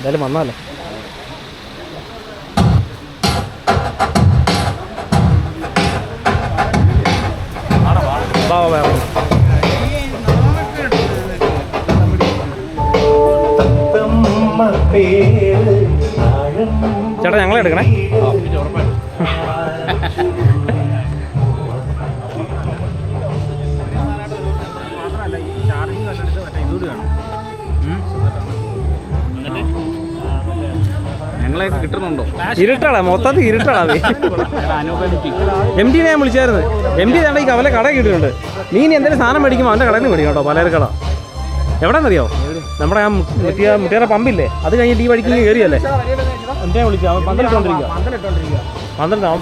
എന്തായാലും വന്നാലേ. ചേട്ടാ ഞങ്ങളെ എടുക്കണേ. ഞങ്ങളെയൊക്കെ കിട്ടുന്നുണ്ടോ? ഇരുട്ടാടാ, മൊത്തത്തിൽ ഇരുട്ടാടാ. എം ഡിനെ ഞാൻ വിളിച്ചായിരുന്നു. എം ഡി ഈ കവലെ കട കിട്ടിയിട്ടുണ്ട്. നീ ഇനി എന്തെങ്കിലും സാധനം മേടിക്കുമ്പോൾ അവൻ്റെ കടയിൽ നിന്ന് മേടിക്കാം കേട്ടോ. പലചരക്കട എവിടെയെന്നറിയോ? നമ്മുടെ ആ മുട്ടിയാറ പമ്പില്ലേ, അത് കഴിഞ്ഞിട്ട് ഈ വഴിക്ക് കയറിയല്ലേ. എന്തിനാ വിളിക്കുക? അവൻ പന്തലിട്ടോണ്ടിരിക്കുക. പന്തലിട്ട് അവൻ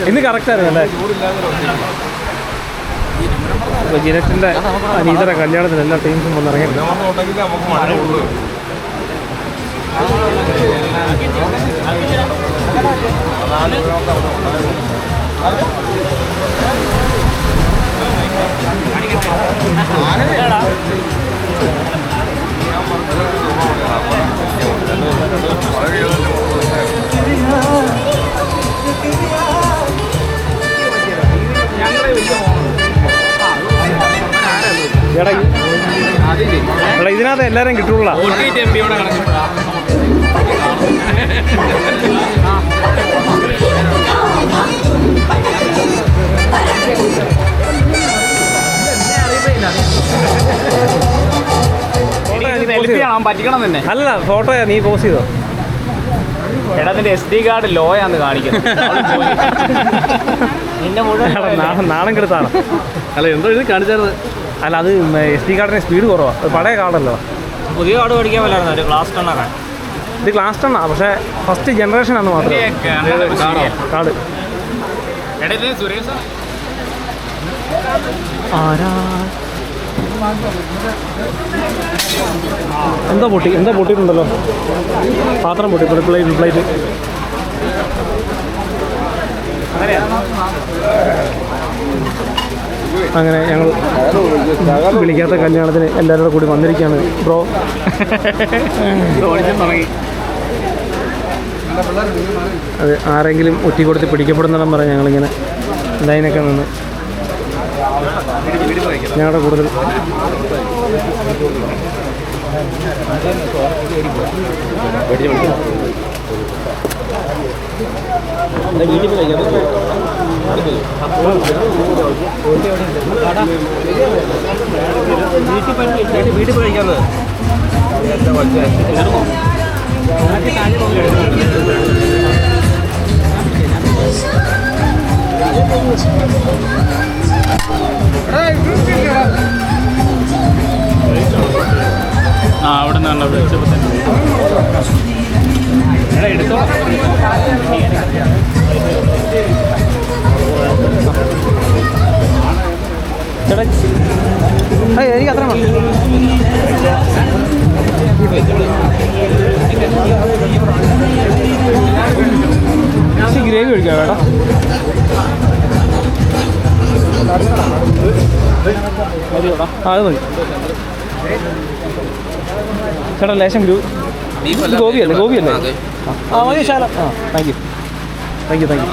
ഇന്ന് കറക്റ്റായിരുന്നു അല്ലേ? ജിനറ്റിൻ്റെ അനീതര കല്യാണത്തിന് എല്ലാ ടീംസും വന്നിറങ്ങി. എടാ ഇതിനകത്ത് എല്ലാവരും കിട്ടുള്ള. പറ്റിക്കണം തന്നെ. അല്ല ഫോട്ടോയാ നീ പോസ്റ്റ് ചെയ്തോ? എടാ നിന്റെ SD കാർഡ് ലോയാന്ന് കാണിക്കുന്നത്. നാണം കെടുത്താണ്. അല്ല എന്തോ ഇത് കാണിച്ചായിരുന്നു. അല്ല അത് SD കാർഡിന് സ്പീഡ് കുറവാണ്. അത് പഴയ കാർഡല്ലോ. പുതിയ കാർഡ് മേടിക്കാൻ പറ്റായിരുന്നു. ഒരു ക്ലാസ് 10 ആണ് ഇത്. ക്ലാസ് 10 ആണ്, പക്ഷേ ഫസ്റ്റ് ജനറേഷൻ ആണെന്ന് മാത്രം കാർഡ്. ആരാ എന്താ പൊട്ടിയിട്ടുണ്ടല്ലോ. പാത്രം പൊട്ടി. പ്ലേറ്റ് അങ്ങനെ ഞങ്ങൾ വിളിക്കാത്ത കല്യാണത്തിന് എല്ലാവരും കൂടി വന്നിരിക്കുകയാണ് ബ്രോ. അത് ആരെങ്കിലും ഒറ്റി കൊടുത്ത് പിടിക്കപ്പെടുന്നെന്നും പറഞ്ഞ് ഞങ്ങളിങ്ങനെ ലൈനൊക്കെ നിന്ന് ഞങ്ങളുടെ കൂടുതൽ വീട്ടിൽ പോയി കഴിക്കാറ്. അവിടെ നിന്നാണ് എടുത്തോ. എനിക്ക് അത്ര ഗ്രേവി കഴിക്കാം വേടാ. അത് മതി ചേട്ടാ. ലേശം ഗോപിയല്ലേ? ആ മതി ശാലം. ആ thank you. Thank you thank you.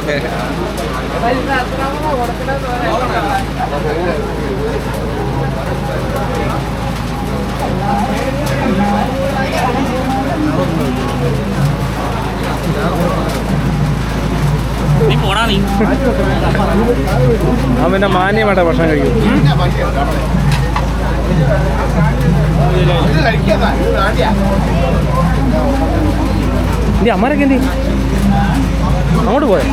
നീ പോടാ നീ. അവൻ പിന്നെ മാന്യമായിട്ട് ഭക്ഷണം കഴിക്കും. ഇനി അമ്മരൊക്കെ എന്തി അങ്ങോട്ട് പോയോ?